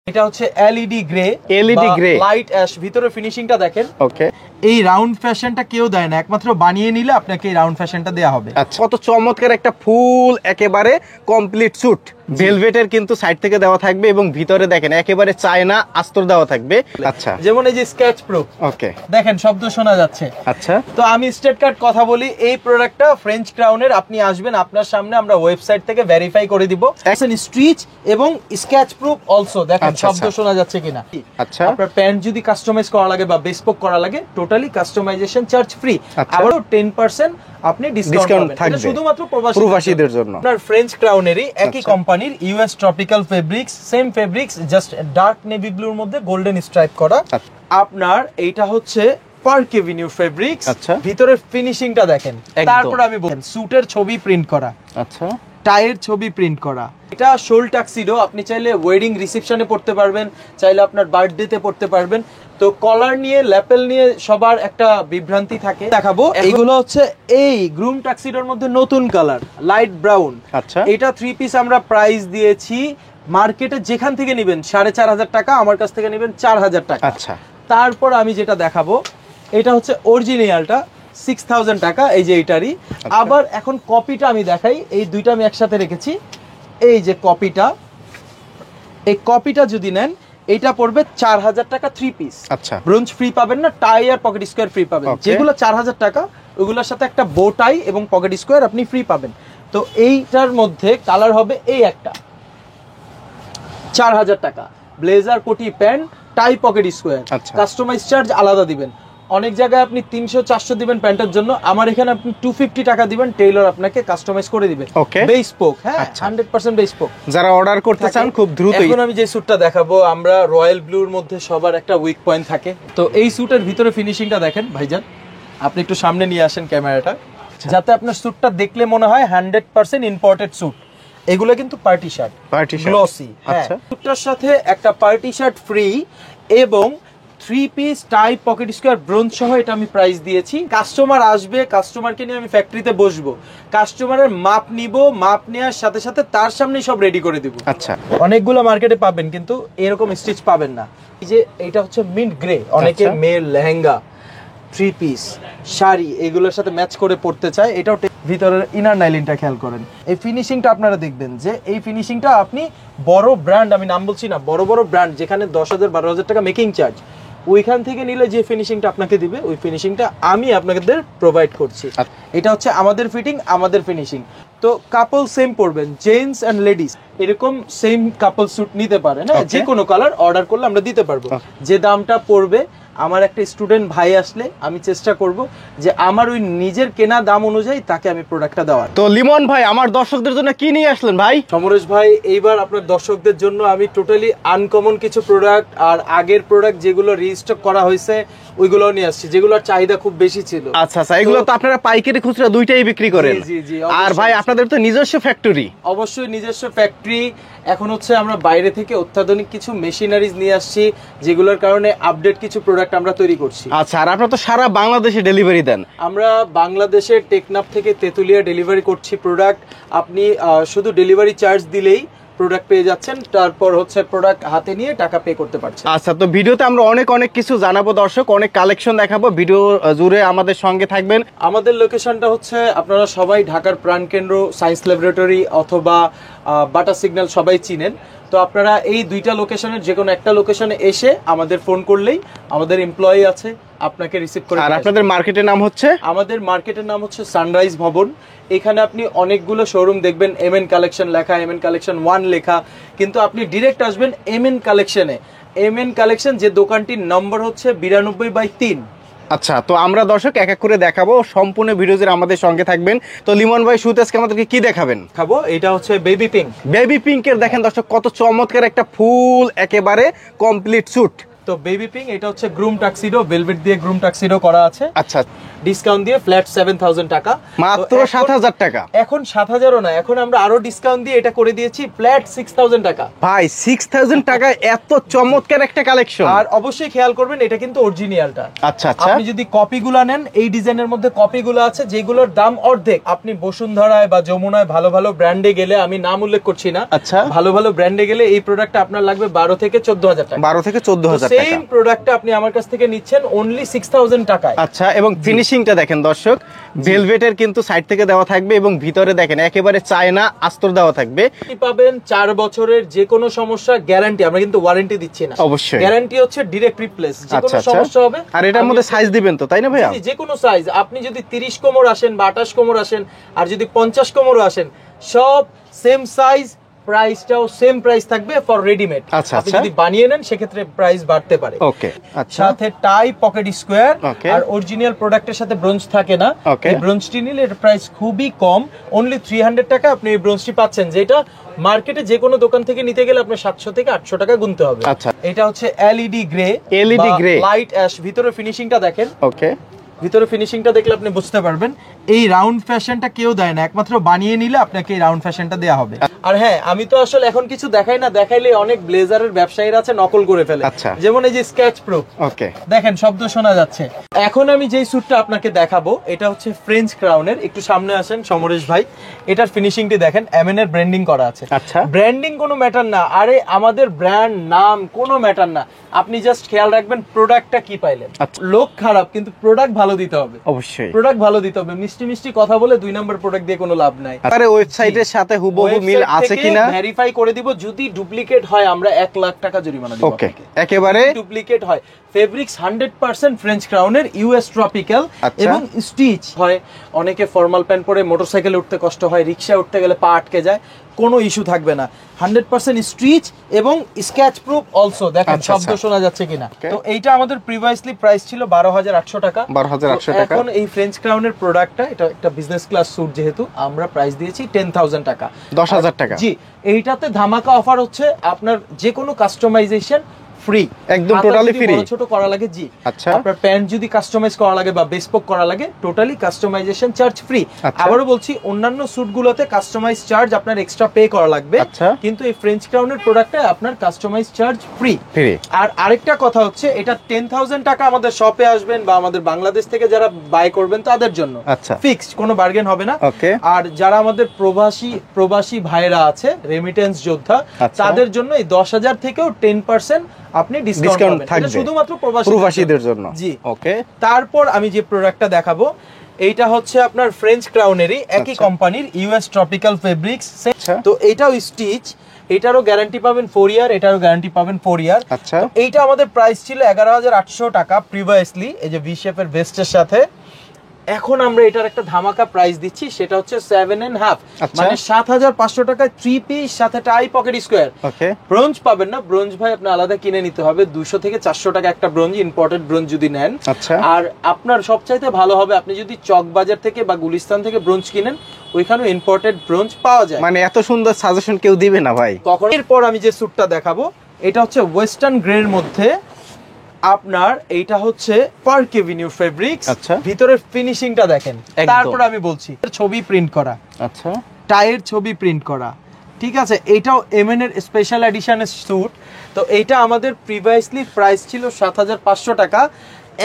এটা হচ্ছে LED grey light ash, ভিতরে ফিনিশিংটা দেখেন। ওকে, এই রাউন্ড ফ্যাশনটা কেউ দেয় না, একমাত্র বানিয়ে নিলে আপনাকে এই রাউন্ড ফ্যাশনটা দেয়া হবে। আচ্ছা, কত চমৎকার একটা ফুল একেবারে কমপ্লিট স্যুট, ভেলভেটের কিন্তু সাইড থেকে দেওয়া থাকবে এবং ভিতরে দেখেন একেবারে চায়না আস্তর দেওয়া থাকবে। আচ্ছা, যেমন এই যে স্কেচ প্রুফ, ওকে দেখেন দেখেন শব্দ শোনা যাচ্ছে। আচ্ছা, তো আমি স্ট্রেট কাট কথা বলি, এই প্রোডাক্টটা ফ্রেঞ্চ ক্রাউনের, আপনি আসবেন, আপনার সামনে আমরা ওয়েবসাইট থেকে ভেরিফাই করে দিব স্টিচ এবং স্কেচ প্রুফ অলসো। দেখেন শব্দ শোনা যাচ্ছে কিনা। আচ্ছা, আপনার প্যান্ট যদি কাস্টমাইজ করা লাগে বা বেসপোক করা লাগে, টোটালি কাস্টমাইজেশন চার্জ ফ্রি। আবারও 10% আপনি ডিসকাউন্ট থাকবে শুধুমাত্র প্রবাসীদের জন্য। আপনার ফ্রেঞ্চ ক্রাউনেরই একই কোম্পানির US tropical fabrics, same fabrics, just dark navy ব্লুর মধ্যে গোল্ডেন স্ট্রাইপ করা। আপনার এইটা হচ্ছে পার্ক এভিনিউ ফেব্রিক্স। ভিতরের ফিনিশিংটা দেখেন। তারপর আমি বলছি স্যুটের ছবি প্রিন্ট করা, আচ্ছা, টাইয়ের ছবি প্রিন্ট করা। এটা শোল টাক্সিডো, আপনি চাইলে ওয়েডিং রিসেপশনে পড়তে পারবেন, চাইলে আপনার বার্থডেতে পড়তে পারবেন। তো কলার নিয়ে, ল্যাপেল নিয়ে সবার একটা বিভ্রান্তি থাকে। দেখাবো এগুলো হচ্ছে এই গ্রুম টাক্সিডোর মধ্যে নতুন কালার লাইট ব্রাউন। আচ্ছা, এটা 3 পিস আমরা প্রাইস দিয়েছি মার্কেটে যেখান থেকে নেবেন 4,500 টাকা, আমার কাছ থেকে নেবেন 4,000 টাকা। আচ্ছা, তারপর আমি যেটা দেখাবো এটা হচ্ছে অরিজিনালটা 6,000 টাকা, এই যে এটারই। আবার এখন কপিটা আমি দেখাই, এই দুইটা আমি একসাথে রেখেছি। এই যে কপিটা, এই কপিটা যদি নেন এটা পড়বে 4,000 টাকা 3 পিস। আচ্ছা, ব্রোঞ্জ ফ্রি পাবেন না, টাই আর পকেট স্কোয়ার ফ্রি পাবেন। যেগুলো 4,000 টাকা ওগুলোর সাথে একটা বো টাই এবং পকেট স্কোয়ার আপনি ফ্রি পাবেন। তো এইটার মধ্যে কালার হবে এই একটা 4,000 টাকা, ব্লেজার কোটি pant tie pocket square. Customize charge আলাদা দিবেন। অনেক জায়গায় আপনি 300-400 দিবেন প্যান্টের জন্য, আমার এখানে আপনি 250 টাকা দিবেন, টেইলর আপনাকে কাস্টমাইজ করে দিবে। বেসপোক, হ্যাঁ 100% বেসপোক। যারা অর্ডার করতে চান খুব দ্রুত। এখন আমি যে স্যুটটা দেখাবো, আমরা রয়্যাল ব্লুর মধ্যে সবার একটা উইক পয়েন্ট থাকে। তো এই স্যুটের ভিতরে ফিনিশিংটা দেখেন ভাইজান, আপনি একটু সামনে নিয়ে আসেন ক্যামেরাটা, যাতে আপনার স্যুটটা দেখলে মনে হয় 100% ইম্পোর্টেড স্যুট। এগুলো কিন্তু পার্টি শার্ট, গ্লসি। আচ্ছা, স্যুটটার সাথে একটা পার্টি শার্ট ফ্রি এবং 3 piece tie pocket square bronze সহ এটা আমি প্রাইস দিয়েছি। কাস্টমার আসবে, কাস্টমারকে নিয়ে আমি ফ্যাক্টরিতে বসবো, কাস্টমারের মাপ নিব, মাপ নেওয়ার সাথে সাথে তার সামনে সব রেডি করে দিব। আচ্ছা, অনেকগুলো মার্কেটে পাবেন কিন্তু এরকম স্টিচ পাবেন না। এই যে এটা হচ্ছে মিন্ট গ্রে, অনেকে মেয়ের লেহেঙ্গা, 3 পিস, শাড়ি এগুলোর সাথে ম্যাচ করে পড়তে চায়। এটাও ভিতরের ইনার নাইলিনটা খেয়াল করেন, এই ফিনিশিংটা আপনারা দেখবেন যে এই ফিনিশিংটা আপনি বড় ব্র্যান্ড, আমি নাম বলছি না, বড় বড় ব্র্যান্ড যেখানে 10,000-12,000 টাকা মেকিং চার্জ, ওইখান থেকে নিলে যে ফিনিশিংটা আপনাকে দিবে ওই ফিনিশিংটা আমি আপনাদের প্রোভাইড করছি। এটা হচ্ছে আমাদের ফিটিং, আমাদের ফিনিশিং। তো কাপল সেম পড়বেন, জেন্টস এন্ড লেডিস এরকম সেম কাপল স্যুট নিতে পারেন, যে কোনো কালার অর্ডার করলে আমরা দিতে পারবো। যে দামটা পড়বে, আমার একটা স্টুডেন্ট ভাই আসলে আমি চেষ্টা করব যে আমার ওই নিজের কেনা দাম অনুযায়ী তাকে আমি প্রোডাক্টটা দেওয়ার। তো লিমন ভাই, আমার দর্শকদের জন্য কি নিয়ে আসলেন ভাই? সমরেশ ভাই, এইবার আপনার দর্শকদের জন্য আমি টোটালি আনকমন কিছু প্রোডাক্ট আর আগের প্রোডাক্ট যেগুলো রিস্টক করা হয়েছে ওইগুলো নিয়ে আসছি, যেগুলোর চাহিদা খুব বেশি ছিল। আচ্ছা আচ্ছা, এগুলো তো আপনারা পাইকারি খুচরা দুইটাই বিক্রি করেন? জি জি। আর ভাই আপনাদের তো নিজস্ব ফ্যাক্টরি? অবশ্যই নিজস্ব ফ্যাক্টরি। এখন হচ্ছে আমরা বাইরে থেকে অত্যাধুনিক কিছু মেশিনারিজ নিয়ে আসছি, যেগুলোর কারণে আপডেট কিছু প্রোডাক্ট আমরা তৈরি করছি। আচ্ছা, আর আপনারা তো সারা বাংলাদেশে ডেলিভারি দেন? আমরা বাংলাদেশের টেকনাফ থেকে তেতুলিয়া ডেলিভারি করছি প্রোডাক্ট। আপনি শুধু ডেলিভারি চার্জ দিলেই প্রোডাক্ট পেয়ে যাচ্ছেন, তারপর হচ্ছে প্রোডাক্ট হাতে নিয়ে টাকা পে করতে পারছেন। আচ্ছা, তো ভিডিওতে আমরা অনেক অনেক কিছু জানাবো দর্শক, অনেক কালেকশন দেখাবো, ভিডিও জুড়ে আমাদের সঙ্গে থাকবেন। আমাদের লোকেশনটা হচ্ছে, আপনারা সবাই ঢাকার প্রাণকেন্দ্র সায়েন্স ল্যাবরেটরি অথবা বাটা সিগন্যাল সবাই চিনেন। তো আপনারা এই দুইটা লোকেশনের যে কোনো একটা লোকেশনে এসে আমাদের ফোন করলেই আমাদের এমপ্লয়ি আছে আপনাকে রিসিভ করে। আর আপনাদের মার্কেটের নাম হচ্ছে? আমাদের মার্কেটের নাম হচ্ছে সানরাইজ ভবন। এখানে আপনি অনেকগুলো শোরুম দেখবেন, এমএন কালেকশন লেখা, এমএন কালেকশন 1 লেখা, কিন্তু আপনি ডিরেক্ট আসবেন এমএন কালেকশনে। এমএন কালেকশন যে দোকানটির নম্বর হচ্ছে 92/3। আচ্ছা, তো আমরা দর্শক এক এক করে দেখাবো, সম্পূর্ণ ভিডিও জুড়ে আমাদের সঙ্গে থাকবেন। তো লিমন ভাই, শুরুতে আজকে আমাদেরকে কি দেখাবেন? খাবো এটা হচ্ছে বেবি পিঙ্ক। বেবি পিঙ্কের দেখেন দর্শক কত চমৎকার একটা ফুল একেবারে কমপ্লিট স্যুট, তো বেবি পিঙ্ক এটা হচ্ছে গ্রুম টাক্সিডো, ভেলভেট দিয়ে গ্রুম টাক্সিডো করা আছে। আচ্ছা, ডিসকাউন্ট দিয়ে ফ্ল্যাট 7000 টাকা, মাত্র 7000 টাকা। এখন 7000ও না, এখন আমরা আরো ডিসকাউন্ট দিয়ে এটা করে দিয়েছি ফ্ল্যাট 6000 টাকা। ভাই 6000 টাকা এত চমৎকার একটা কালেকশন। আর অবশ্যই খেয়াল করবেন এটা কিন্তু অরিজিনালটা। আচ্ছা আচ্ছা, আপনি যদি কপিগুলো নেন, এই ডিজাইনের মধ্যে কপিগুলো আছে যেগুলোর দাম অর্ধেক। আপনি বসুন্ধরায় বা যমুনায় ভালো ভালো ব্র্যান্ডে গেলে, আমি নাম উল্লেখ করছি না, আচ্ছা, ভালো ভালো ব্র্যান্ডে গেলে এই প্রোডাক্টটা আপনার লাগবে 12 থেকে 14000 টাকা। 12 থেকে 14000 টাকা। সেম প্রোডাক্টটা আপনি আমার কাছ থেকে নিচ্ছেন অনলি 6000 টাকায়। আচ্ছা, এবং ফিনিশিংটা দেখেন দর্শক, ভেলভেটের কিন্তু সাইড থেকে দেওয়া থাকবে এবং ভিতরে দেখেন একেবারে চায়না আস্তর দেওয়া থাকবে। আপনি পাবেন 4 বছরের যে কোনো সমস্যা গ্যারান্টি, আমরা কিন্তু ওয়ারেন্টি দিচ্ছি না। অবশ্যই গ্যারান্টি হচ্ছে ডিরেক্ট রিপ্লেস, যে কোনো আচ্ছা, সমস্যা হবে। আর এটার মধ্যে সাইজ দিবেন তো, তাই না ভাইয়া? যে কোনো সাইজ, আপনি যদি 30 কোমর আসেন বা 28 কোমর আসেন, আর যদি 50 কোমর আসেন, সব সেম সাইজ, প্রাইসটাও সেম প্রাইস থাকবে ফর রেডিমেড। আচ্ছা, আপনি যদি বানিয়ে নেন সেক্ষেত্রে প্রাইস বাড়তে পারে। ওকে, আচ্ছা, সাথে টাই পকেট স্কোয়ার, Okay. আর অরিজিনাল প্রোডাক্টের সাথে ব্রোঞ্জ থাকে না। Okay. এই ব্রোঞ্জটি নিলে এর প্রাইস খুবই কম, অনলি 300 টাকা আপনি এই ব্রোঞ্জটি পাচ্ছেন, যেটা মার্কেটে যে কোনো দোকান থেকে নিতে গেলে আপনার 700 থেকে 800 টাকা গুনতে হবে। আচ্ছা। এটা হচ্ছে LED grey, LED grey, light ash. ভিতরে ফিনিশিংটা দেখেন, ওকে, ভিতরে ফিনিশিংটা দেখলে আপনি বুঝতে পারবেন এই রাউন্ড ফ্যাশনটা কেউ দেয় না, একমাত্র বানিয়ে নিলে আপনাকে এই রাউন্ড ফ্যাশনটা দেয়া হবে। আর হ্যাঁ, আমি তো আসলে এখন কিছু দেখাই না, দেখাইলে অনেক ব্লেজারের ব্যবসায়ীরা আছে নকল করে ফেলে। আচ্ছা। যেমন এই যে স্কেচ প্রুফ, ওকে, দেখেন শব্দ শোনা যাচ্ছে। এখন আমি যেই স্যুটটা আপনাকে দেখাবো এটা হচ্ছে ফ্রেঞ্চ ক্রাউনের। একটু সামনে আসেন সমরেশ ভাই, এটার ফিনিশিংটি দেখেন, এমএন এর ব্র্যান্ডিং করা আছে। আচ্ছা, ব্র্যান্ডিং কোনো ম্যাটার না, আরে আমাদের ব্র্যান্ড নাম কোনো ম্যাটার না, আপনি জাস্ট খেয়াল রাখবেন প্রোডাক্টটা কি পাইলেন। আচ্ছা। লোক খারাপ কিন্তু প্রোডাক্ট ভালো দিতে হবে। অবশ্যই প্রোডাক্ট ভালো দিতে হবে, মিষ্টি মিষ্টি কথা বলে 2 নম্বর প্রোডাক্ট দিয়ে কোনো লাভ নাই। আরে ওয়েবসাইটের সাথে হুবহু মিল আছে কিনা ভেরিফাই করে দিব, যদি ডুপ্লিকেট হয় আমরা 1 লাখ টাকা জরিমানা দিব। ওকে, একেবারে ডুপ্লিকেট হয়। ফেব্রিক্স 100% ফ্রেঞ্চ ক্রাউনের, ইউএস ট্রপিক্যাল এবং স্টিচ হয়। অনেকে ফর্মাল প্যান্ট পরে মোটরসাইকেলে উঠতে কষ্ট হয়, রিকশা উঠতে গেলে পা আটকে যায়, কোনো ইস্যু থাকবে না। 100% স্টিচ এবং স্কেচ প্রুফ অলসো। দেখেন শব্দ শোনা যাচ্ছে কিনা। তো এইটা আমাদের প্রিভিয়াসলি প্রাইস ছিল 12800 টাকা। 12800 টাকা। এখন এই ফ্রেঞ্চ ক্রাউনের প্রোডাক্টটা, এটা একটা বিজনেস ক্লাস স্যুট, যেহেতু আমরা প্রাইস দিয়েছি 10000 টাকা, 10000 টাকা। জি, এইটাতে ধামাকা অফার হচ্ছে, আপনার যে কোনো কাস্টমাইজেশন ফ্রি, একদম টোটালি ফ্রি। ছোট করা লাগে, জি। আচ্ছা, আপনার প্যান্ট যদি কাস্টমাইজ করা লাগে বা বেসপোক করা লাগে, টোটালি কাস্টমাইজেশন চার্জ ফ্রি। আবারও বলছি, অন্যান্য স্যুটগুলোতে কাস্টমাইজ চার্জ আপনার এক্সট্রা পে করা লাগবে, কিন্তু এই ফ্রেঞ্চ ক্রাউনের প্রোডাক্টে আপনার কাস্টমাইজ চার্জ ফ্রি। আর আরেকটা কথা হচ্ছে, এটা 10000 টাকা আমাদের শপে আসবেন বা আমাদের বাংলাদেশ থেকে যারা বাই করবেন তাদের জন্য ফিক্সড, কোনো বার্গেন হবে না। আর যারা আমাদের প্রবাসী ভাইরা আছে, রেমিটেন্স যোদ্ধা, তাদের জন্য এই 10000 থেকেও 10% আপনি ডিসকাউন্ট থাকবে, শুধুমাত্র প্রবাসীদের জন্য। জি, ওকে। তারপর আমি যে প্রোডাক্টটা দেখাবো, এইটা হচ্ছে আপনার ফ্রেঞ্চ ক্রাউনেরই, একই কোম্পানির, ইউএস ট্রপিক্যাল ফেব্রিক্স। তো এটাও স্টিচ, এটারও গ্যারান্টি পাবেন 4 ইয়ার, এটারও গ্যারান্টি পাবেন 4 ইয়ার। আচ্ছা, এইটা আমাদের প্রাইস ছিল 11800 টাকা প্রিভিয়াসলি, এই যে ভি শেপের ভেস্টের সাথে। এখন আমরা এটার একটা ধামাকা প্রাইস দিচ্ছি, সেটা হচ্ছে 7.5, মানে 7500 টাকায় 3 পিস সাথে টাই পকেট স্কোয়ার। ব্রোঞ্জ পাবেন না, ব্রোঞ্জ ভাই আপনি আলাদা কিনে নিতে হবে, 200 থেকে 400 টাকা একটা ব্রোঞ্জ, ইম্পোর্টেড ব্রোঞ্জ যদি নেন। আর আপনার সবচাইতে ভালো হবে আপনি যদি চকবাজার থেকে বা গুলিস্তান থেকে ব্রোঞ্জ কিনেন, ওইখানে ইম্পোর্টেড ব্রোঞ্জ পাওয়া যায়। মানে এত সুন্দর সাজেশন কেউ দিবে না ভাই। কখন এরপর আমি যে স্যুটটা দেখাবো, এটা হচ্ছে ওয়েস্টার্ন গ্রের মধ্যে, আপনার এইটা হচ্ছে পার্ক এভিনিউ ফেব্রিক্স। ভিতরের ফিনিশিংটা দেখেন। তারপর আমি বলছি ছবি প্রিন্ট করা, আচ্ছা, টাইয়ের ছবি প্রিন্ট করা, ঠিক আছে। এটাও এমএন এর স্পেশাল এডিশনের স্যুট। তো এইটা আমাদের প্রিভিয়াসলি প্রাইস ছিল 7500 টাকা।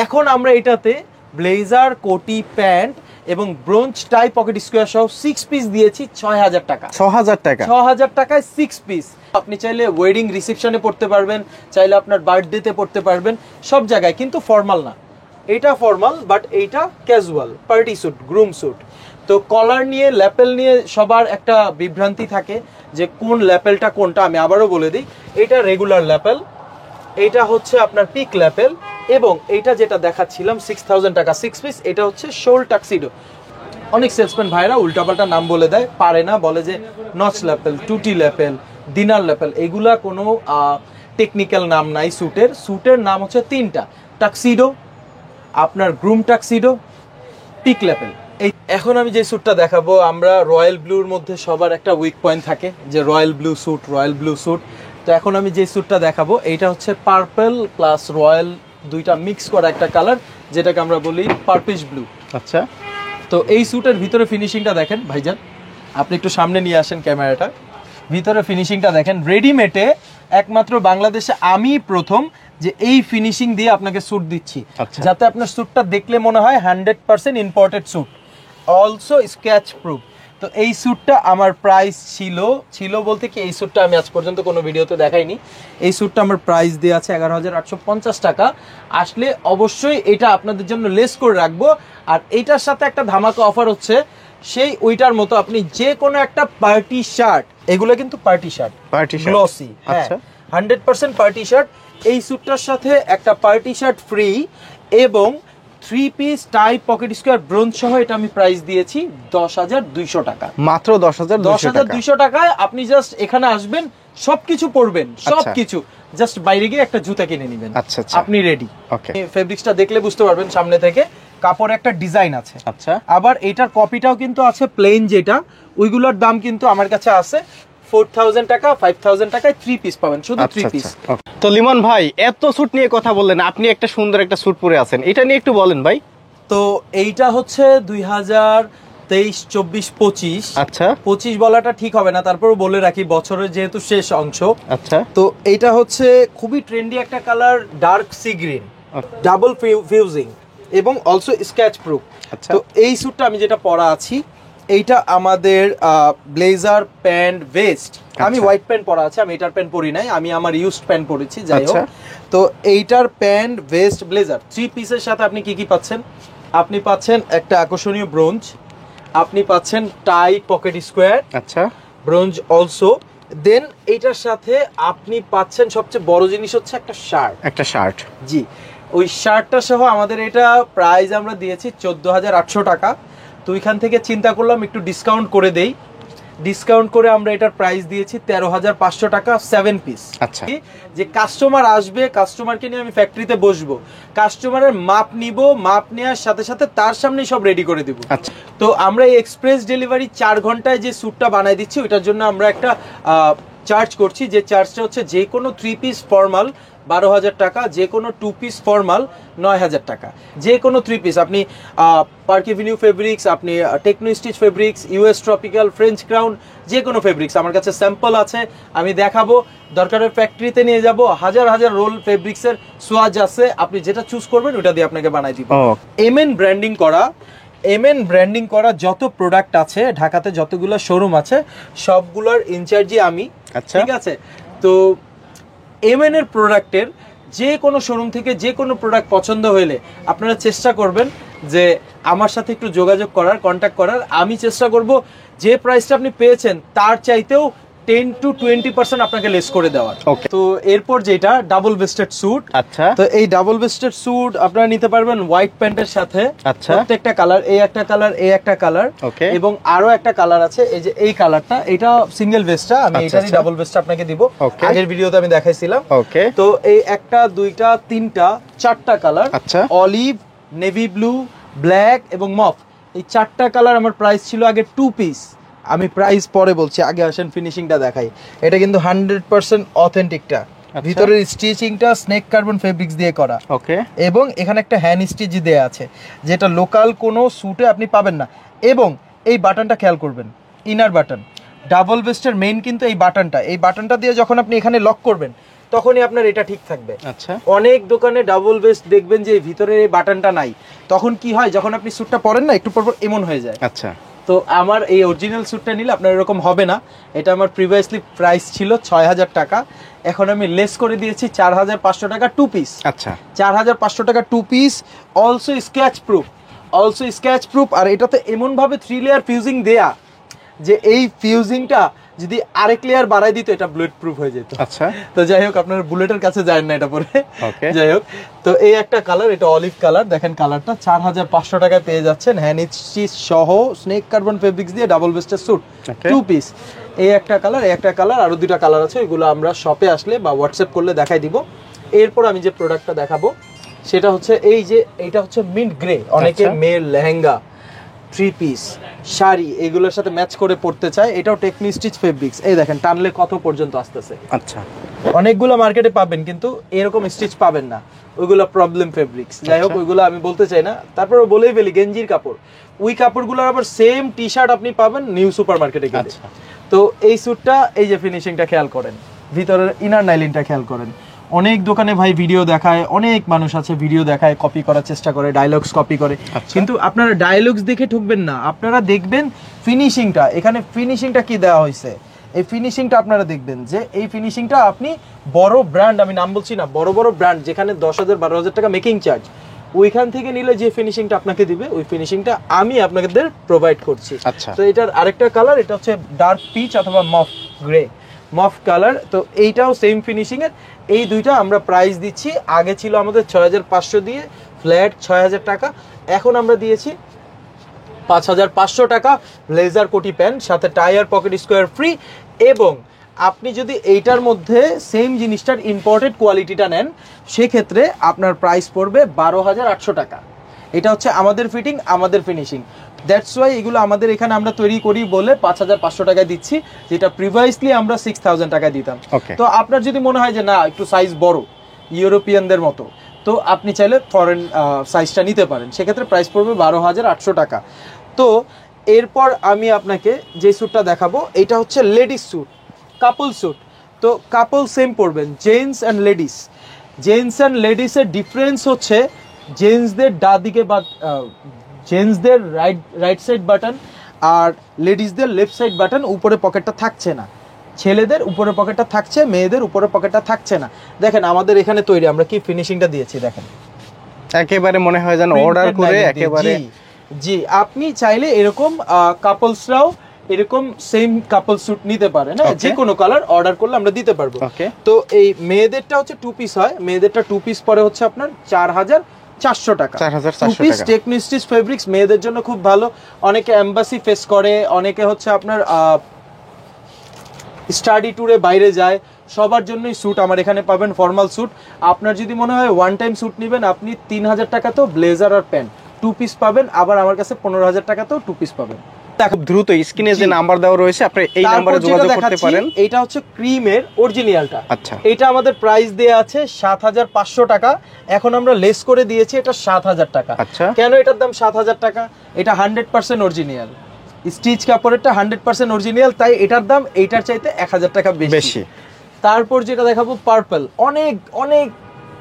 এখন আমরা এটাতে ব্লেজার, কোটি, প্যান্ট এবং ব্রোঞ্জ টাই পকেট স্কোয়ার সহ 6 পিস দিয়েছি 6000 টাকা। 6000 টাকা, 6000 টাকায় 6 পিস। আপনি চাইলে ওয়েডিং রিসেপশনে পড়তে পারবেন, চাইলে আপনার বার্থডেতে পড়তে পারবেন, সব জায়গায়, কিন্তু ফর্মাল না। এটা ফর্মাল, বাট এইটা casual party suit, groom suit. তো কলার নিয়ে, ল্যাপেল নিয়ে সবার একটা বিভ্রান্তি থাকে যে কোন ল্যাপেলটা কোনটা। আমি আবারও বলে দিই, এটা রেগুলার ল্যাপেল, এটা হচ্ছে আপনার পিক ল্যাপেল, এবং এইটা যেটা দেখাচ্ছিলাম 6000 টাকা 6 পিস, এটা হচ্ছে শোল টাক্সিডো। অনেক সেলসম্যান ভাইরা উল্টাপাল্টা নাম বলে দেয়, পারে না, বলে যে নচ ল্যাপেল, টুটি ল্যাপেল, ডিনার ল্যাপেল, এগুলা কোনো টেকনিক্যাল নাম নাই। স্যুটের নাম হচ্ছে 3টা, টাক্সিডো, আপনার গ্রুম টাক্সিডো, পিক ল্যাপেল। এই এখন আমি যে স্যুটটা দেখাবো, আমরা রয়্যাল ব্লুর মধ্যে সবার একটা উইক পয়েন্ট থাকে যে royal blue suit, royal blue suit. তো এখন আমি যে স্যুটটা দেখাবো এইটা হচ্ছে পার্পল প্লাস রয়্যাল দুইটা মিক্স করা একটা কালার, যেটাকে আমরা বলি পার্পিশ ব্লু। আচ্ছা, তো এই স্যুটের ভিতরে ফিনিশিংটা দেখেন ভাইজান, আপনি একটু সামনে নিয়ে আসেন ক্যামেরাটা। ভিতরে ফিনিশিংটা দেখেন, রেডিমেডে একমাত্র বাংলাদেশে আমি প্রথম যে এই ফিনিশিং দিয়ে আপনাকে স্যুট দিচ্ছি, যাতে আপনার স্যুটটা দেখলে মনে হয় 100% imported suit, also scratch proof. তো এই স্যুটটা আমার প্রাইস ছিল বলতে কি, এই স্যুটটা আমি আজ পর্যন্ত কোনো ভিডিওতে দেখাইনি। এই স্যুটটা আমার প্রাইস দেওয়া আছে 11,850 টাকা। আসলে অবশ্যই এটা আপনাদের জন্য লেস করে রাখবো। আর এইটার সাথে একটা ধামাকা অফার হচ্ছে, সেই ওইটার মতো আপনি যে কোনো একটা পার্টি শার্ট, এগুলো কিন্তু পার্টি শার্ট গ্লসি, আচ্ছা 100% পার্টি শার্ট, এই স্যুটটার সাথে একটা পার্টি শার্ট ফ্রি এবং 3 piece tie pocket square bronze সহ এটা আমি প্রাইস দিয়েছি 10,200 টাকা, মাত্র 10,200 টাকায়। আপনি জাস্ট এখানে আসবেন, সবকিছু পরবেন, সবকিছু জাস্ট বাইরে গিয়ে একটা জুতা কিনে নেবেন, আচ্ছা আপনি রেডি। ওকে, ফেব্রিক্সটা দেখলে বুঝতে পারবেন সামনে থেকে, কাপড়ে একটা ডিজাইন আছে। আচ্ছা, আবার এটার কপিটাও কিন্তু আছে প্লেন, যেটা ওইগুলোর দাম কিন্তু আমার কাছে আছে 4,000 টাকা, 5,000 টাকায় 3 পিস পাবেন, শুধু 3 পিস। তো লিমন ভাই, এত স্যুট নিয়ে কথা বললেন, আপনি একটা সুন্দর একটা স্যুট পরে আছেন, এটা নিয়ে একটু বলেন ভাই। তো এইটা হচ্ছে 2023, 24, 25। আচ্ছা, 25 বলাটা ঠিক হবে না, তারপরও বলে রাখি বছরের যেহেতু শেষ অংশ। আচ্ছা, তো এইটা হচ্ছে খুবই ট্রেন্ডি একটা colour, dark sea green, double fusing এবং অলসো স্ক্র্যাচ প্রুফ। তো এই স্যুটটা আমি যেটা পরা আছি, এইটা আমাদের ব্লেজার প্যান্ট ভেস্ট। আমি হোয়াইট প্যান্ট পরা আছে, আমি এটার প্যান্ট পরি নাই, আমি আমার ইউজড প্যান্ট পরেছি, যাই হোক। তো এইটার প্যান্ট ভেস্ট ব্লেজার 3 পিসের সাথে আপনি কি কি পাচ্ছেন? আপনি পাচ্ছেন একটা আকর্ষণীয় ব্রোঞ্জ, আপনি পাচ্ছেন টাই পকেট স্কোয়ার, আচ্ছা ব্রোঞ্জ অলসো। দেন এইটার সাথে আপনি পাচ্ছেন সবচেয়ে বড় জিনিস হচ্ছে একটা শার্ট। জি, ওই শার্টটা সহ আমাদের এটা প্রাইস আমরা দিয়েছি 14,800 টাকা। তো ওইখান থেকে চিন্তা করলাম একটু ডিসকাউন্ট করে দেই, ডিসকাউন্ট করে আমরা এটার প্রাইস দিয়েছি 13,500 টাকা 7 পিস। আচ্ছা, যে কাস্টমার আসবে, কাস্টমারকে নিয়ে আমি ফ্যাক্টরিতে বসবো, কাস্টমারের মাপ নিব, মাপ নেওয়ার সাথে সাথে তার সামনেই সব রেডি করে দিব। আচ্ছা, তো আমরা এই এক্সপ্রেস ডেলিভারি 4 ঘন্টায় যে স্যুটটা বানাই দিচ্ছি, ওইটার জন্য আমরা একটা চার্জ করছি, যে চার্জটা হচ্ছে যে কোনো 3 পিস ফর্মাল 12,000 টাকা, যে কোনো 2 পিস ফর্মাল 9,000 টাকা। যে কোনো 3 পিস আপনি পার্ক এভিনিউ ফেব্রিক্স, আপনি Techno Stitch fabrics, US tropical, French crown, যে কোনো ফেব্রিক্স আমার কাছে স্যাম্পল আছে, আমি দেখাবো। দরকারের ফ্যাক্টরিতে নিয়ে যাব, হাজার হাজার রোল ফেব্রিক্সের সোয়াজ আছে, আপনি যেটা চুজ করবেন ওটা দিয়ে আপনাকে বানাই দিব। এমএন ব্র্যান্ডিং করা যত প্রোডাক্ট আছে ঢাকাতে, যতগুলো শোরুম আছে, সবগুলোর ইনচার্জি আমি। ঠিক আছে, তো এমএন এর প্রোডাক্টের যে কোনো শোরুম থেকে যে কোনো প্রোডাক্ট পছন্দ হলে আপনারা চেষ্টা করবেন যে আমার সাথে একটু যোগাযোগ করার, কন্ট্যাক্ট করার। আমি চেষ্টা করব যে প্রাইসটা আপনি পেয়েছেন তার চাইতেও 10 to 20% আপনাকে লেস করে দেওয়ার। তো এরপর যেটা ডাবল ভেস্টেড স্যুট। আচ্ছা, তো এই ডাবল ভেস্টেড স্যুট আপনারা নিতে পারবেন হোয়াইট প্যান্টের সাথে। আচ্ছা, প্রত্যেকটা কালার, এই একটা কালার, এই একটা কালার, এবং আরো একটা কালার আছে, এই যে এই কালারটা, এটা সিঙ্গেল ভেস্টটা, আমি এটারই ডাবল ভেস্টটা আপনাকে দিব। আগের ভিডিওতে আমি দেখাইছিলাম। তো এই একটা, দুইটা, তিনটা, 4টা colour, olive, navy blue, black এবং মফ, এই 4টা কালার আমার প্রাইস ছিল আগে 2 পিস। আমি প্রাইস পরে বলছি, আগে আসেন ফিনিশিংটা দেখাই। এটা কিন্তু 100% অথেন্টিকটা, ভিতরের স্টিচিংটা স্নেক কার্বন ফেব্রিক্স দিয়ে করা। এবং এখানে একটা হ্যান্ড স্টিচ দেয়া আছে, যেটা লোকাল কোনো স্যুটে আপনি পাবেন না। এবং এই বাটনটা খেয়াল করবেন, ইনার বাটন, ডাবল ভেস্টের মেইন কিন্তু এই বাটনটা দিয়ে যখন আপনি এখানে লক করবেন তখনই আপনার এটা ঠিক থাকবে। আচ্ছা, অনেক দোকানে ডাবল ভেস্ট দেখবেন যে ভিতরের এই বাটনটা নাই, তখন কি হয়, যখন আপনি স্যুটটা পরেন না একটু পর এমন হয়ে যায়। আচ্ছা, তো আমার এই অরিজিনাল স্যুটটা নিলে আপনার এরকম হবে না। এটা আমার প্রিভিয়াসলি প্রাইস ছিল 6,000 টাকা, এখন আমি লেস করে দিয়েছি 4,500 টাকা 2 পিস। আচ্ছা, 4,500 টাকা 2 পিস, অলসো স্ক্র্যাচ প্রুফ। আর এটাতে এমনভাবে 3 লেয়ার ফিউজিং দেয়া যে এই ফিউজিংটা যদি আরেক লেয়ার বাড়াই দিত এটা বুলেট প্রুফ হয়ে যেত। আচ্ছা, তো যাই হোক, আপনার বুলেটের কাছে যায় না এটা পরে। যাই হোক, তো এই একটা কালার, এটা অলিভ কালার, দেখেন কালারটা 4,500 টাকায় পেয়ে যাচ্ছেন, হ্যান্ড স্টিচ সহ স্নেক কার্বন ফেব্রিক্স দিয়ে ডাবল ভেস্টের স্যুট 2 পিস। এই একটা কালার, আরো 2টা কালার আছে, ওইগুলো আমরা শপে আসলে বা হোয়াটসঅ্যাপ করলে দেখাই দিব। এরপর আমি যে প্রোডাক্টটা দেখাবো সেটা হচ্ছে এই যে, এইটা হচ্ছে মিন্ট গ্রে, অনেকের মেয়ের লেহেঙ্গা, থ্রি পিস, শাড়ি এগুলোর সাথে ম্যাচ করে পড়তে চায়, এটাও টেকনি স্টিচ ফেব্রিক্স। এই দেখেন টানলে কত পর্যন্ত আসতেছে। আচ্ছা, অনেকগুলো মার্কেটে পাবেন কিন্তু এরকম স্টিচ পাবেন না, ওইগুলো প্রবলেম ফেব্রিক্স। যাই হোক ওইগুলো আমি বলতে চাই না, তারপরে বলেই ফেলি গেঞ্জির কাপড়, ওই কাপড়গুলোর আবার সেম টি শার্ট আপনি পাবেন নিউ সুপার মার্কেটে গেলে। তো এই স্যুটটা এই যে ফিনিশিংটা খেয়াল করেন, ভিতরের ইনার নাইলিনটা খেয়াল করেন। অনেক দোকানে ভাই ভিডিও দেখায়, অনেক মানুষ আছে ভিডিও দেখায়, কপি করার চেষ্টা করে, ডায়লগস কপি করে, কিন্তু আপনারা ডায়লগস দেখে ঠকবেন না, আপনারা দেখবেন ফিনিশিংটা। এখানে ফিনিশিংটা কি দেওয়া হয়েছে, এই ফিনিশিংটা আপনারা দেখবেন যে এই ফিনিশিংটা আপনি বড় ব্র্যান্ড, আমি নাম বলছি না, বড় বড় ব্র্যান্ড যেখানে 10,000 12,000 টাকা মেকিং চার্জ, ওইখান থেকে নিলে যে ফিনিশিংটা আপনাকে দিবে ওই ফিনিশিংটা আমি আপনাদের প্রোভাইড করছি। আচ্ছা, তো এটার আরেকটা কালার, এটা হচ্ছে ডার্ক পিচ অথবা মফ গ্রে, মফ কালার। তো এইটাও সেম ফিনিশিং এর। এই দুইটা আমরা প্রাইস দিচ্ছি, আগে ছিল আমাদের 6,500 দিয়ে ফ্ল্যাট 6,000 টাকা, এখন আমরা দিয়েছি 5,500 টাকা, ব্লেজার কোটি প্যান্ট সাথে টায়ার পকেট স্কোয়ার ফ্রি। এবং আপনি যদি এইটার মধ্যে সেম জিনিসটার ইম্পোর্টেড কোয়ালিটিটা নেন সেক্ষেত্রে আপনার প্রাইস পড়বে 12,800 টাকা। এটা হচ্ছে আমাদের ফিটিং, আমাদের ফিনিশিং, দ্যাটস ওয়াই এগুলো আমাদের এখানে আমরা তৈরি করি বলে 5,500 টাকায় দিচ্ছি, যেটা প্রিভিয়াসলি আমরা 6,000 টাকায় দিতাম। তো আপনার যদি মনে হয় যে না একটু সাইজ বড় ইউরোপিয়ানদের মতো, তো আপনি চাইলে ফরেন সাইজটা নিতে পারেন, সেক্ষেত্রে প্রাইস পড়বে 12,800 টাকা। তো এরপর আমি আপনাকে যে স্যুটটা দেখাবো এটা হচ্ছে লেডিস স্যুট, কাপল স্যুট। তো কাপল সেম পড়বেন, gents and ladies. Gents and লেডিসের ডিফারেন্স হচ্ছে জেন্টসদের দিকে বা জেন্টসদের রাইট সাইড বাটন আর লেডিসদের লেফট সাইড বাটন, উপরে পকেটটা থাকছে না। ছেলেদের উপরে পকেটটা থাকছে, মেয়েদের উপরে পকেটটা থাকছে না। দেখেন আমাদের এখানে তৈরি, আমরা কি ফিনিশিংটা দিয়েছি দেখেন, একেবারে মনে হয় যেন অর্ডার করে একেবারে। জি, আপনি চাইলে এরকম কাপলসরাও এরকম সেম কাপল স্যুট নিতে পারেন, হ্যাঁ, যে কোনো কালার অর্ডার করলে আমরা দিতে পারবো। তো এই মেয়েদেরটা হচ্ছে 2 পিস হয়, মেয়েদেরটা 2 পিস পরে হচ্ছে আপনার 4,400 টাকা। 2 পিস টেকনি স্টিচ ফেব্রিক্স মেয়েদের জন্য খুব ভালো। অনেকে এমবাসি ফেস করে, অনেকে হচ্ছে আপনার স্টাডি ট্যুরে বাইরে যায়, সবার জন্যই স্যুট আমার এখানে পাবেন, ফর্মাল স্যুট। আপনার যদি মনে হয় ওয়ান টাইম স্যুট নেবেন, আপনি 3,000 টাকা তো ব্লেজার আর প্যান্ট 2 পিস পাবেন, আবার আমার কাছে 15,000 টাকা তো 2 পিস পাবেন। খুব দ্রুত স্ক্রিনে যে নাম্বার দেওয়া রয়েছে আপনি এই নম্বরে যোগাযোগ করতে পারেন। এটা হচ্ছে ক্রিমের অরিজিনালটা। আচ্ছা, এটা আমাদের প্রাইস দেয়া আছে 7,500 টাকা, এখন আমরা লেস করে দিয়েছি এটা 7,000 টাকা। আচ্ছা, কেন এটার দাম 7,000 টাকা? এটা 100% অরিজিনাল স্টিচ কাপড়েরটা, 100% অরিজিনাল, তাই এটার দাম এইটার চাইতে 1,000 টাকা বেশি। তারপর যেটা দেখাবো পার্পল, অনেক অনেক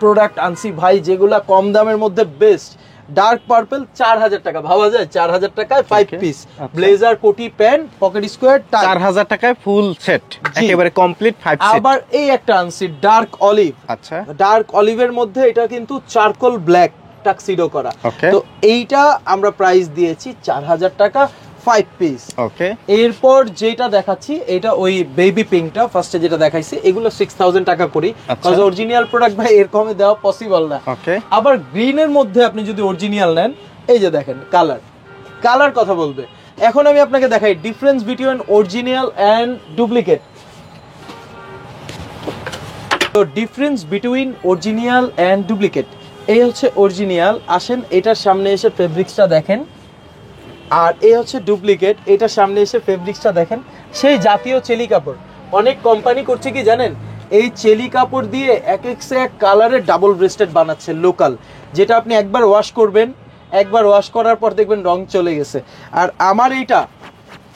প্রোডাক্ট আনছি ভাই যেগুলা কম দামের মধ্যে বেস্ট। ডার্ক পার্পল 4,000 টাকা, ভাবা যায় 4,000 টাকায় 5 পিস ব্লেজার কোটি প্যান্ট পকেট স্কোয়ার, 4,000 টাকায় ফুল সেট, একেবারে কমপ্লিট 5 সেট। আবার এই একটা আনছি ডার্ক অলিভ। আচ্ছা, ডার্ক অলিভের মধ্যে এটা কিন্তু চারকোল ব্ল্যাক টাক্সিডো করা। তো এইটা আমরা প্রাইস দিয়েছি 4,000 টাকা 5 পিস। ওকে, এরপর যেটা দেখাচ্ছি এটা ওই বেবি পিঙ্কটা, ফার্স্টে যেটা দেখাইছি, এগুলো 6,000 টাকা করি, কারণ অরিজিনাল প্রোডাক্ট ভাই এর কমে দেওয়া পসিবল না। আবার গ্রিনের মধ্যে আপনি যদি অরিজিনাল নেন, এই যে দেখেন কালার কথা বলবে। এখন আমি আপনাকে দেখাই difference between original and duplicate. তো difference between original and duplicate, এই হচ্ছে অরিজিনাল, আসেন এটার সামনে এসে ফেব্রিক্সটা দেখেন, আর এই হচ্ছে ডুপ্লিকেট, এটার সামনে এসে ফেব্রিক্সটা দেখেন। সেই জাতীয় চেলি কাপড় অনেক কোম্পানি করছে কি জানেন, এই চেলি কাপড় দিয়ে এক কালারের ডাবল ব্রেস্টেড বানাচ্ছে লোকাল, যেটা আপনি একবার ওয়াশ করবেন, একবার ওয়াশ করার পর দেখবেন রং চলে গেছে। আর আমার এইটা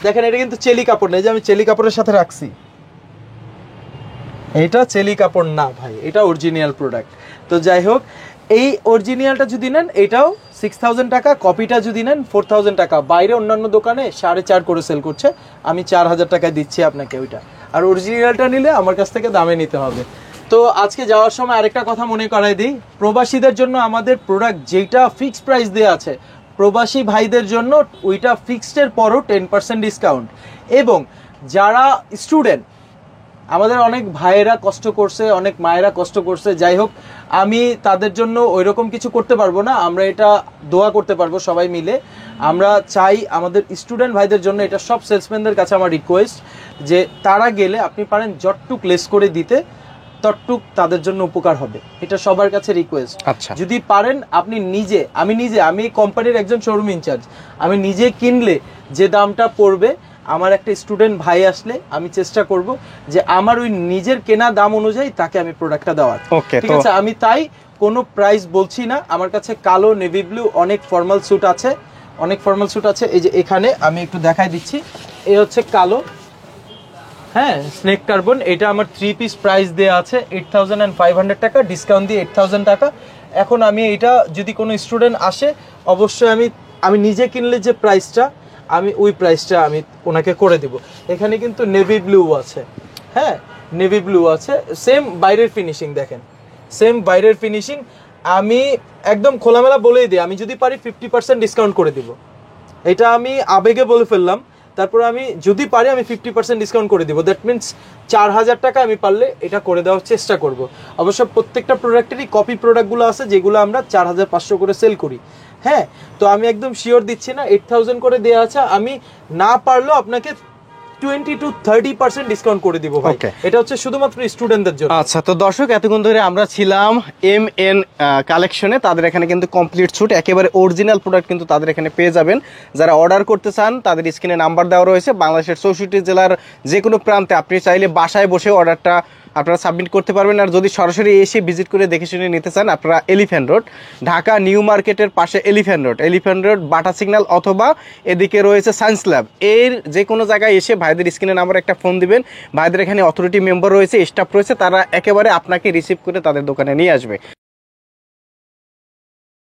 দেখেন, এটা কিন্তু চেলি কাপড় নেই, যে আমি চেলি কাপড়ের সাথে রাখছি, এটা চেলি কাপড় না ভাই, এটা অরিজিনাল প্রোডাক্ট। তো যাই হোক, এই অরিজিনালটা যদি নেন এটাও 6,000 টাকা, কপিটা যদি নেন 4,000 টাকা। বাইরে অন্যান্য দোকানে 4.5 করে সেল করছে, আমি 4,000 টাকায় দিচ্ছি আপনাকে ওইটা। আর অরিজিনালটা নিলে আমার কাছ থেকে দামে নিতে হবে। তো আজকে যাওয়ার সময় আরেকটা কথা মনে করাই দিই, প্রবাসীদের জন্য আমাদের প্রোডাক্ট যেটা ফিক্সড প্রাইস দেওয়া আছে, প্রবাসী ভাইদের জন্য ওইটা ফিক্সডের পরও 10% ডিসকাউন্ট। এবং যারা স্টুডেন্ট, আমাদের অনেক ভাইয়েরা কষ্ট করছে, অনেক মায়েরা কষ্ট করছে, যাই হোক আমি তাদের জন্য ওইরকম কিছু করতে পারবো না, আমরা এটা দোয়া করতে পারবো সবাই মিলে। আমরা চাই আমাদের স্টুডেন্ট ভাইদের জন্য, এটা সব সেলসম্যানদের কাছে আমার রিকোয়েস্ট, যে তারা গেলে আপনি পারেন জটটুক লেস করে দিতে, ততটুক তাদের জন্য উপকার হবে, এটা সবার কাছে রিকোয়েস্ট। আচ্ছা, যদি পারেন আপনি আমি কোম্পানির একজন শোরুম ইনচার্জ, আমি নিজে কিনলে যে দামটা পড়বে, আমার একটা স্টুডেন্ট ভাই আসলে আমি চেষ্টা করব যে আমার ওই নিজের কেনা দাম অনুযায়ী তাকে আমি প্রোডাক্টটা দেওয়ার। ওকে, ঠিক আছে, আমি তাই কোনো প্রাইস বলছি না। আমার কাছে কালো, নেভি ব্লু অনেক ফর্মাল স্যুট আছে, এই যে এখানে আমি একটু দেখাই দিচ্ছি। এই হচ্ছে কালো, হ্যাঁ, স্নেক কার্বন। এটা আমার 3 পিস প্রাইস দেওয়া আছে 8500 টাকা, ডিসকাউন্ট দিয়ে 8000 টাকা। এখন আমি এটা যদি কোনো স্টুডেন্ট আসে, অবশ্যই আমি নিজে কিনলে যে প্রাইসটা, আমি ওই প্রাইসটা আমি ওনাকে করে দেব। এখানে কিন্তু নেভি ব্লু আছে, হ্যাঁ, নেভি ব্লু আছে, সেম বাইরের ফিনিশিং দেখেন, সেম বাইরের ফিনিশিং। আমি একদম খোলামেলা বলেই দিই, আমি যদি পারি 50% ডিসকাউন্ট করে দিব। এটা আমি আবেগে বলে ফেললাম, তারপরে আমি যদি পারি আমি 50% ডিসকাউন্ট করে দিব। দ্যাট মিনস 4000 টাকা আমি পারলে এটা করে দেওয়ার চেষ্টা করব। অবশ্য প্রত্যেকটা প্রোডাক্টেরই কপি প্রোডাক্টগুলো আছে যেগুলো আমরা 4500 করে সেল করি, হ্যাঁ। তো আমি একদম শিওর দিচ্ছি না, 8000 করে দেওয়া আছে, আমি না পারলেও আপনাকে 20 to 30% ডিসকাউন্ট করে দিব ভাই। এটা হচ্ছে শুধুমাত্র স্টুডেন্টদের জন্য। আচ্ছা, তো দর্শক এতক্ষণ ধরে আমরা ছিলাম MN কালেকশনে। তাদের এখানে কিন্তু কমপ্লিট স্যুট একেবারে অরিজিনাল প্রোডাক্ট কিন্তু তাদের এখানে পেয়ে যাবেন। যারা অর্ডার করতে চান তাদের স্ক্রিনে নাম্বার দেওয়া রয়েছে। বাংলাদেশের 64 জেলার যে কোনো প্রান্তে আপনি চাইলে বাসায় বসে অর্ডারটা আপনারা সাবমিট করতে পারবেন। আর যদি সরাসরি এসে ভিজিট করে দেখে শুনে নিতে চান, আপনারা এলিফ্যান্ট রোড, ঢাকা নিউ মার্কেটের পাশে এলিফ্যান্ট রোড বাটা সিগন্যাল, অথবা এদিকে রয়েছে সায়েন্স ল্যাব, এর যে কোনো জায়গায় এসে ভাইদের স্ক্রিনে নাম্বার একটা ফোন দিবেন। ভাইদের এখানে অথরিটি মেম্বার রয়েছে, স্টাফ রয়েছে, তারা একেবারে আপনাকে রিসিভ করে তাদের দোকানে নিয়ে আসবে।